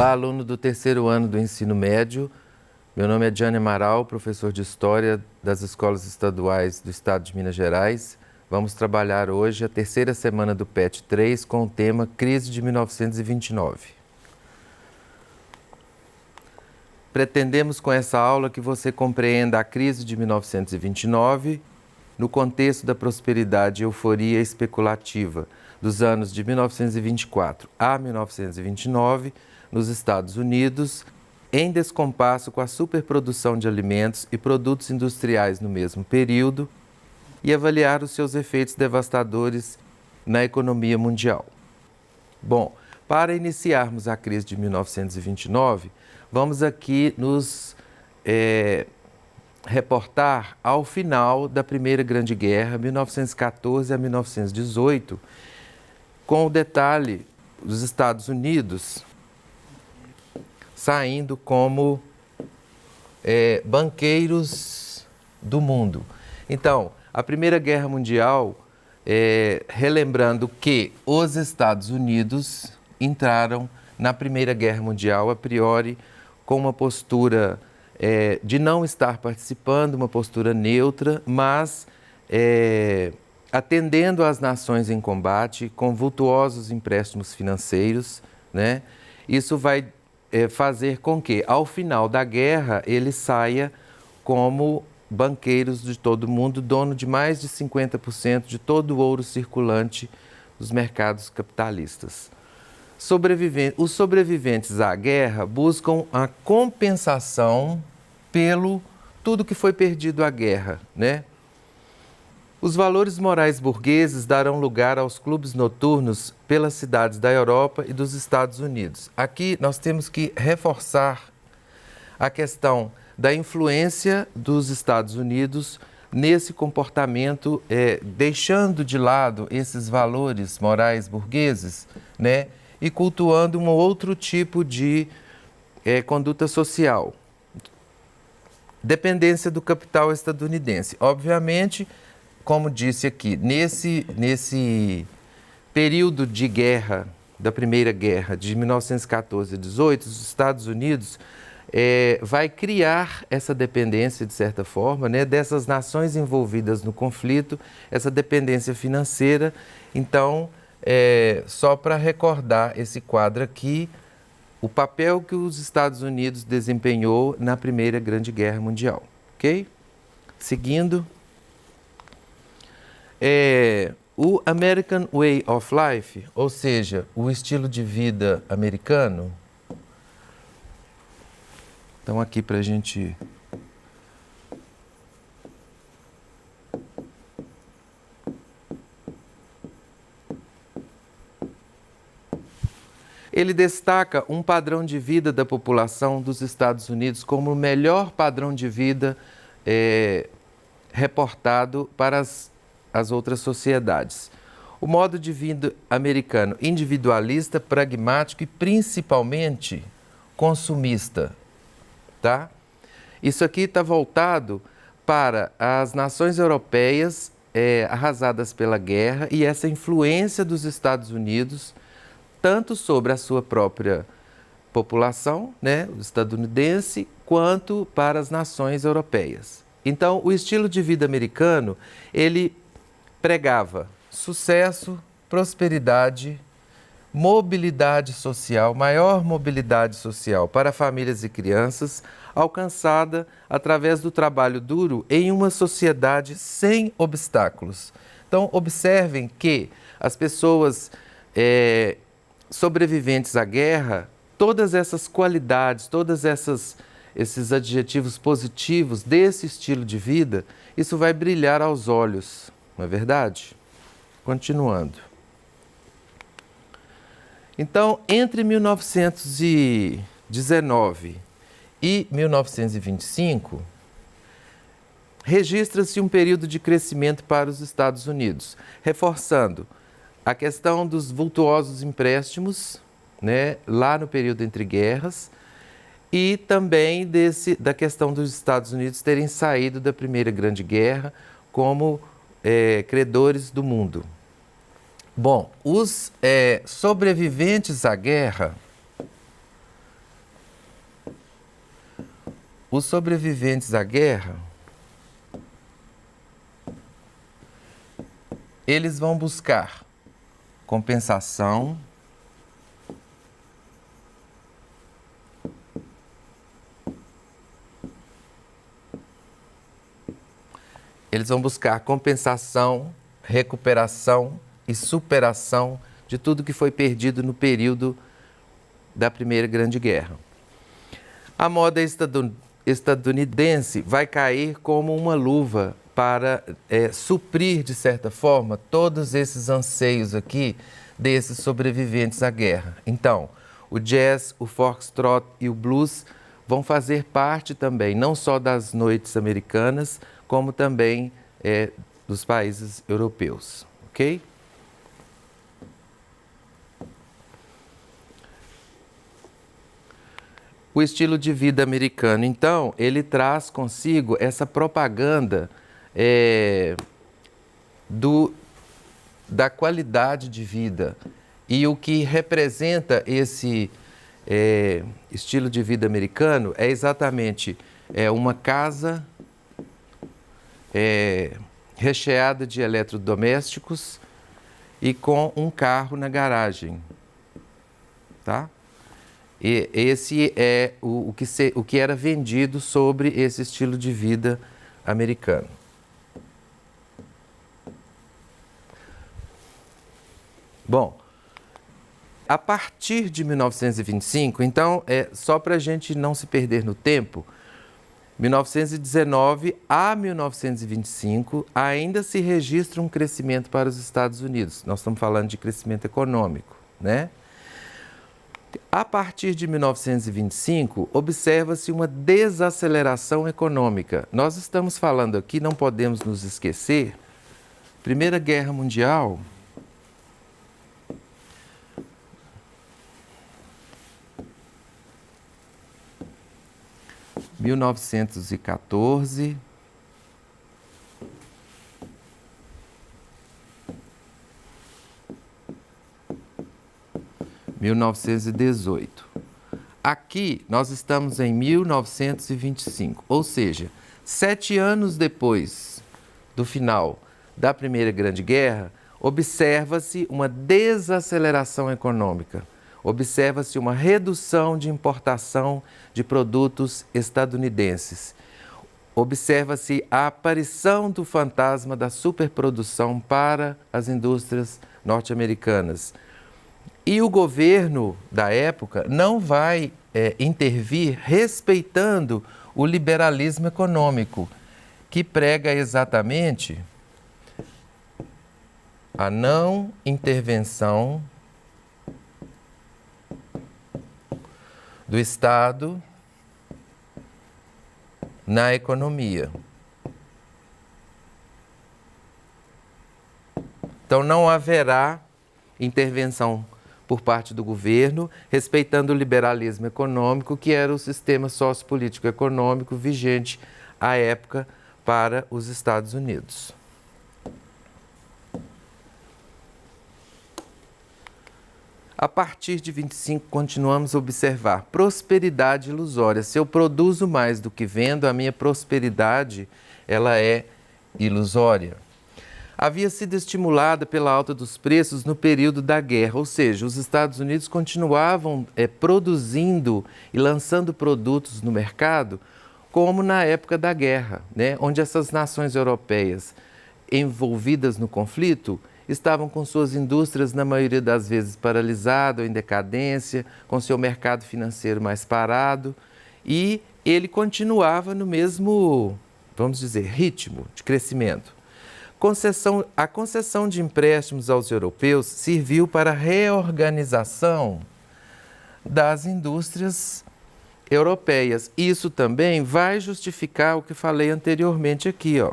Olá, aluno do terceiro ano do ensino médio. Meu nome é Gianni Amaral, professor de História das Escolas Estaduais do Estado de Minas Gerais. Vamos trabalhar hoje a terceira semana do PET 3 com o tema Crise de 1929. Pretendemos com essa aula que você compreenda a crise de 1929 no contexto da prosperidade e euforia especulativa dos anos de 1924 a 1929 nos Estados Unidos, em descompasso com a superprodução de alimentos e produtos industriais no mesmo período, e avaliar os seus efeitos devastadores na economia mundial. Bom, para iniciarmos a crise de 1929, vamos aqui nos reportar ao final da Primeira Grande Guerra, 1914 a 1918, com o detalhe dos Estados Unidos saindo como banqueiros do mundo. Então, a Primeira Guerra Mundial, relembrando que os Estados Unidos entraram na Primeira Guerra Mundial, a priori, com uma postura de não estar participando, uma postura neutra, mas atendendo às nações em combate, com vultuosos empréstimos financeiros, né? Isso vai fazer com que, ao final da guerra, ele saia como banqueiros de todo o mundo, dono de mais de 50% de todo o ouro circulante dos mercados capitalistas. Os sobreviventes à guerra buscam a compensação pelo tudo que foi perdido à guerra, né? Os valores morais burgueses darão lugar aos clubes noturnos pelas cidades da Europa e dos Estados Unidos. Aqui nós temos que reforçar a questão da influência dos Estados Unidos nesse comportamento, deixando de lado esses valores morais burgueses, né, e cultuando um outro tipo de conduta social. Dependência do capital estadunidense. Obviamente, como disse aqui, nesse período de guerra, da Primeira Guerra, de 1914 a 18, os Estados Unidos vai criar essa dependência, de certa forma, né, dessas nações envolvidas no conflito, essa dependência financeira. Então, só para recordar esse quadro aqui, o papel que os Estados Unidos desempenhou na Primeira Grande Guerra Mundial, ok? Seguindo. O American Way of Life, ou seja, o estilo de vida americano. Então, aqui para a gente ele destaca um padrão de vida da população dos Estados Unidos como o melhor padrão de vida reportado para as outras sociedades. O modo de vida americano individualista, pragmático e principalmente consumista, tá? Isso aqui está voltado para as nações europeias arrasadas pela guerra e essa influência dos Estados Unidos, tanto sobre a sua própria população, né, estadunidense, quanto para as nações europeias. Então, o estilo de vida americano, ele pregava sucesso, prosperidade, mobilidade social, maior mobilidade social para famílias e crianças, alcançada através do trabalho duro em uma sociedade sem obstáculos. Então, observem que as pessoas sobreviventes à guerra, todas essas qualidades, esses adjetivos positivos desse estilo de vida, isso vai brilhar aos olhos. Não é verdade? Continuando. Então, entre 1919 e 1925, registra-se um período de crescimento para os Estados Unidos, reforçando a questão dos vultuosos empréstimos, né, lá no período entre guerras, e também da questão dos Estados Unidos terem saído da Primeira Grande Guerra como credores do mundo. Bom, os sobreviventes à guerra Os sobreviventes à guerra, eles vão buscar compensação, recuperação e superação de tudo que foi perdido no período da Primeira Grande Guerra. A moda estadunidense vai cair como uma luva para suprir, de certa forma, todos esses anseios aqui desses sobreviventes à guerra. Então, o jazz, o foxtrot e o blues vão fazer parte também, não só das noites americanas, como também dos países europeus, ok? O estilo de vida americano, então, ele traz consigo essa propaganda da qualidade de vida. E o que representa esse estilo de vida americano é exatamente uma casa recheada de eletrodomésticos e com um carro na garagem, tá? E esse é o que era vendido sobre esse estilo de vida americano. Bom, a partir de 1925, então, só para a gente não se perder no tempo, 1919 a 1925 ainda se registra um crescimento para os Estados Unidos. Nós estamos falando de crescimento econômico, né? A partir de 1925, observa-se uma desaceleração econômica. Nós estamos falando aqui, não podemos nos esquecer, Primeira Guerra Mundial, (1914) (1918). Aqui nós estamos em 1925, ou seja, 7 anos depois do final da Primeira Grande Guerra, observa-se uma desaceleração econômica, observa-se uma redução de importação de produtos estadunidenses, observa-se a aparição do fantasma da superprodução para as indústrias norte-americanas. E o governo da época não vai intervir respeitando o liberalismo econômico, que prega exatamente a não intervenção do Estado na economia. Então, não haverá intervenção por parte do governo, respeitando o liberalismo econômico, que era o sistema sociopolítico econômico vigente à época para os Estados Unidos. A partir de 25, continuamos a observar prosperidade ilusória. Se eu produzo mais do que vendo, a minha prosperidade ela é ilusória. Havia sido estimulada pela alta dos preços no período da guerra, ou seja, os Estados Unidos continuavam produzindo e lançando produtos no mercado como na época da guerra, né? Onde essas nações europeias envolvidas no conflito estavam com suas indústrias, na maioria das vezes, paralisadas ou em decadência, com seu mercado financeiro mais parado, e ele continuava no mesmo, vamos dizer, ritmo de crescimento. A concessão de empréstimos aos europeus serviu para a reorganização das indústrias europeias. Isso também vai justificar o que falei anteriormente aqui, ó.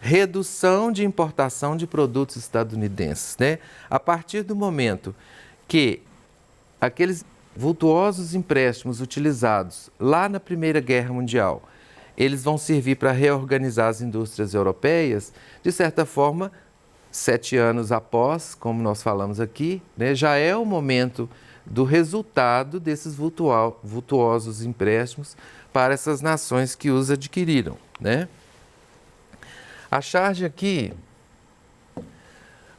Redução de importação de produtos estadunidenses, né? A partir do momento que aqueles vultuosos empréstimos utilizados lá na Primeira Guerra Mundial, eles vão servir para reorganizar as indústrias europeias, de certa forma, 7 anos após, como nós falamos aqui, né, já é o momento do resultado desses vultuosos empréstimos para essas nações que os adquiriram, né? A charge aqui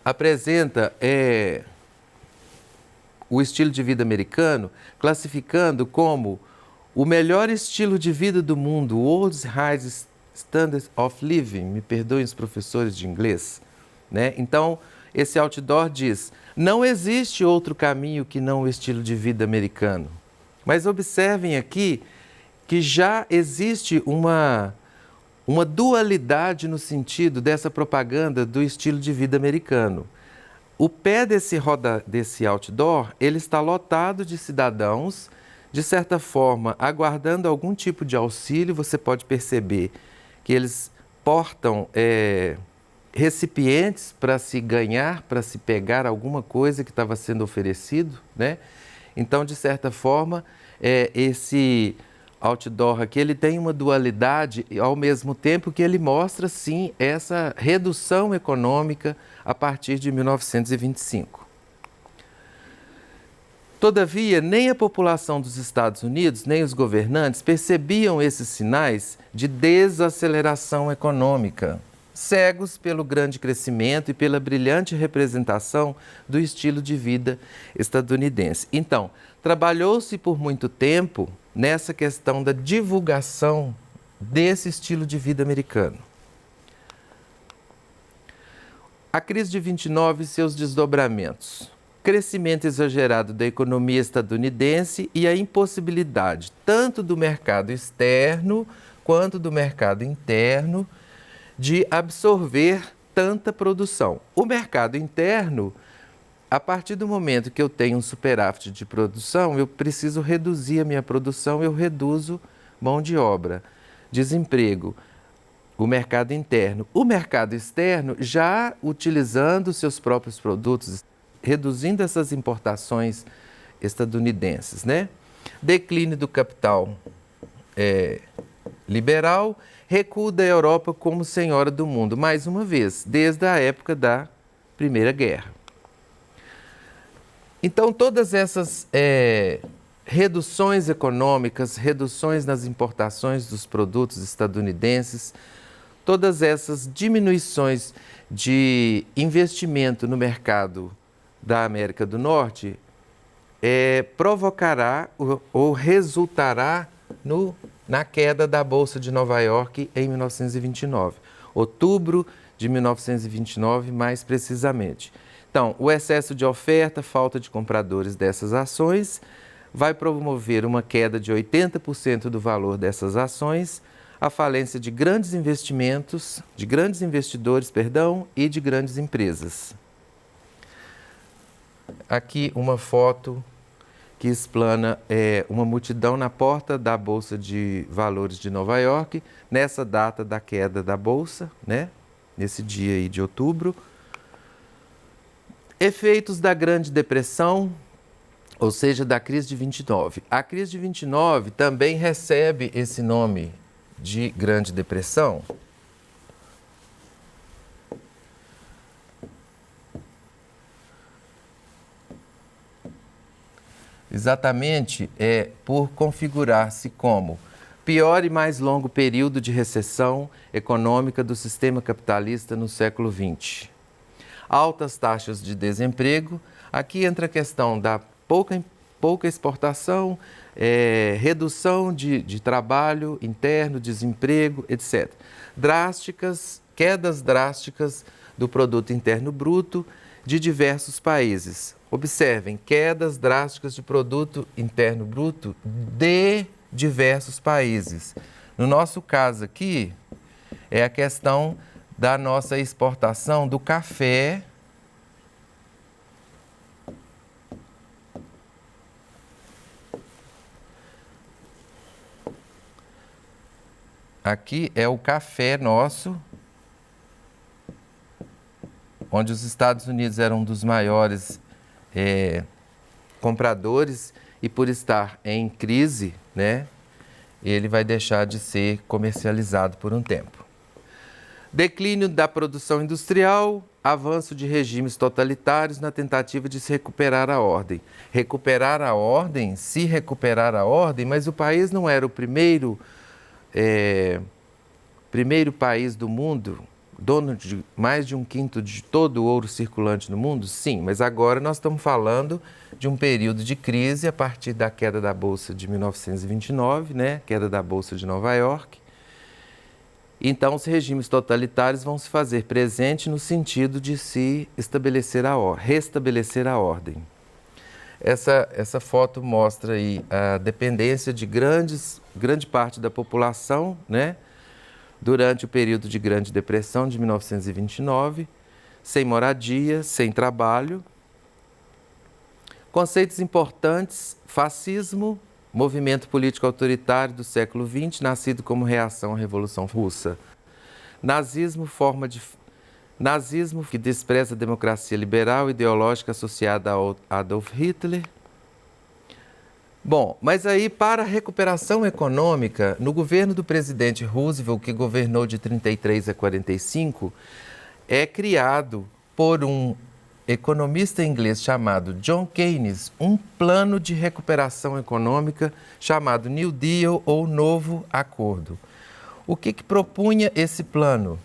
apresenta o estilo de vida americano, classificando como o melhor estilo de vida do mundo, World's Highest Standard of Living, me perdoem os professores de inglês, né? Então, esse outdoor diz, não existe outro caminho que não o estilo de vida americano. Mas observem aqui que já existe uma dualidade no sentido dessa propaganda do estilo de vida americano. O pé desse outdoor, ele está lotado de cidadãos, de certa forma, aguardando algum tipo de auxílio. Você pode perceber que eles portam recipientes para se ganhar, para se pegar alguma coisa que estava sendo oferecido, né? Então, de certa forma, esse outdoor aqui, ele tem uma dualidade, ao mesmo tempo que ele mostra, sim, essa redução econômica a partir de 1925. Todavia, nem a população dos Estados Unidos, nem os governantes percebiam esses sinais de desaceleração econômica, cegos pelo grande crescimento e pela brilhante representação do estilo de vida estadunidense. Então, trabalhou-se por muito tempo nessa questão da divulgação desse estilo de vida americano. A crise de 29 e seus desdobramentos. Crescimento exagerado da economia estadunidense e a impossibilidade tanto do mercado externo quanto do mercado interno de absorver tanta produção. O mercado interno, a partir do momento que eu tenho um superávit de produção, eu preciso reduzir a minha produção, eu reduzo mão de obra, desemprego. O mercado interno. O mercado externo, já utilizando seus próprios produtos, reduzindo essas importações estadunidenses, né? Declínio do capital liberal, recuo da Europa como senhora do mundo, mais uma vez, desde a época da Primeira Guerra. Então, todas essas reduções econômicas, reduções nas importações dos produtos estadunidenses, todas essas diminuições de investimento no mercado da América do Norte provocará ou resultará na queda da Bolsa de Nova York em 1929, outubro de 1929, mais precisamente. Então, o excesso de oferta, falta de compradores dessas ações, vai promover uma queda de 80% do valor dessas ações, a falência de grandes investimentos, de grandes investidores, e de grandes empresas. Aqui uma foto que explana uma multidão na porta da Bolsa de Valores de Nova York, nessa data da queda da Bolsa, né? Nesse dia aí de outubro. Efeitos da Grande Depressão, ou seja, da crise de 29. A crise de 29 também recebe esse nome de Grande Depressão. Exatamente por configurar-se como pior e mais longo período de recessão econômica do sistema capitalista no século XX. Altas taxas de desemprego, aqui entra a questão da pouca exportação, redução de trabalho interno, desemprego, etc. Quedas drásticas do produto interno bruto de diversos países. Observem, quedas drásticas de produto interno bruto de diversos países. No nosso caso aqui, é a questão da nossa exportação do café aqui é o café nosso, onde os Estados Unidos eram um dos maiores compradores e por estar em crise, né, ele vai deixar de ser comercializado por um tempo. Declínio da produção industrial, avanço de regimes totalitários na tentativa de se recuperar a ordem. Recuperar a ordem, se recuperar a ordem, mas o país não era o primeiro país do mundo, dono de mais de 1/5 de todo o ouro circulante no mundo? Sim, mas agora nós estamos falando de um período de crise a partir da queda da Bolsa de 1929, né? Queda da Bolsa de Nova York. Então, os regimes totalitários vão se fazer presente no sentido de se restabelecer a ordem. Essa foto mostra aí a dependência de grande parte da população, né? Durante o período de Grande Depressão de 1929, sem moradia, sem trabalho. Conceitos importantes: fascismo, movimento político autoritário do século XX, nascido como reação à Revolução Russa. Nazismo que despreza a democracia liberal ideológica associada a Adolf Hitler. Bom, mas aí para a recuperação econômica, no governo do presidente Roosevelt, que governou de 33 a 45, é criado por um economista inglês chamado John Keynes um plano de recuperação econômica chamado New Deal ou Novo Acordo. O que propunha esse plano?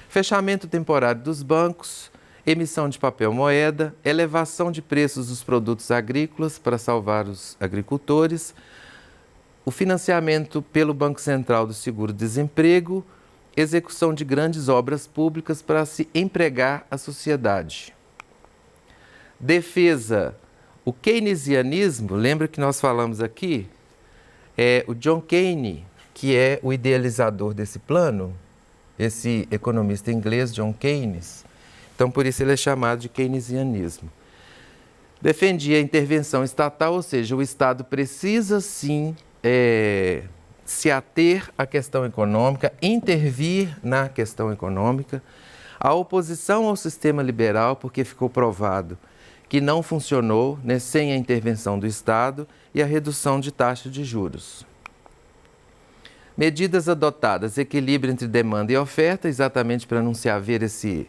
Fechamento temporário dos bancos, emissão de papel moeda, elevação de preços dos produtos agrícolas para salvar os agricultores, o financiamento pelo Banco Central do Seguro-Desemprego, execução de grandes obras públicas para se empregar a sociedade. Defesa, o keynesianismo, lembra que nós falamos aqui? O John Keynes, que é o idealizador desse plano, esse economista inglês, John Keynes. Então, por isso ele é chamado de keynesianismo. Defendia a intervenção estatal, ou seja, o Estado precisa sim se ater à questão econômica, intervir na questão econômica. A oposição ao sistema liberal, porque ficou provado que não funcionou, né, sem a intervenção do Estado, e a redução de taxa de juros. Medidas adotadas, equilíbrio entre demanda e oferta, exatamente para não se haver esse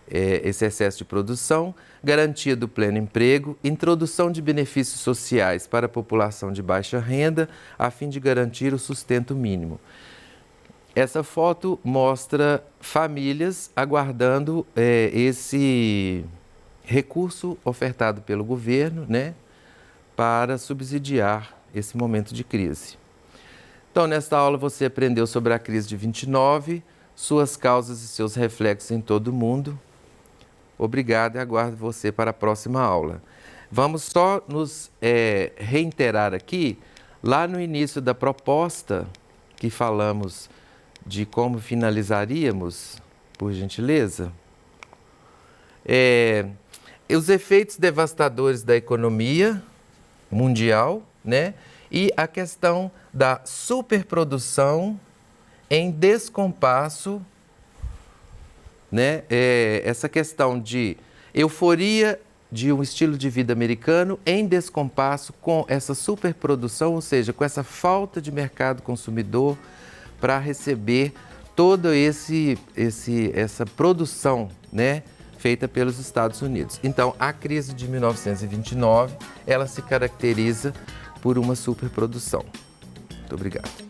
excesso de produção, garantia do pleno emprego, introdução de benefícios sociais para a população de baixa renda, a fim de garantir o sustento mínimo. Essa foto mostra famílias aguardando esse recurso ofertado pelo governo, né, para subsidiar esse momento de crise. Então, nesta aula você aprendeu sobre a crise de 29, suas causas e seus reflexos em todo o mundo. Obrigado e aguardo você para a próxima aula. Vamos só nos reiterar aqui, lá no início da proposta, que falamos de como finalizaríamos, por gentileza, os efeitos devastadores da economia mundial, né? E a questão da superprodução em descompasso, né? Essa questão de euforia de um estilo de vida americano em descompasso com essa superprodução, ou seja, com essa falta de mercado consumidor para receber toda essa produção, né, feita pelos Estados Unidos. Então, a crise de 1929, ela se caracteriza por uma superprodução. Muito obrigado.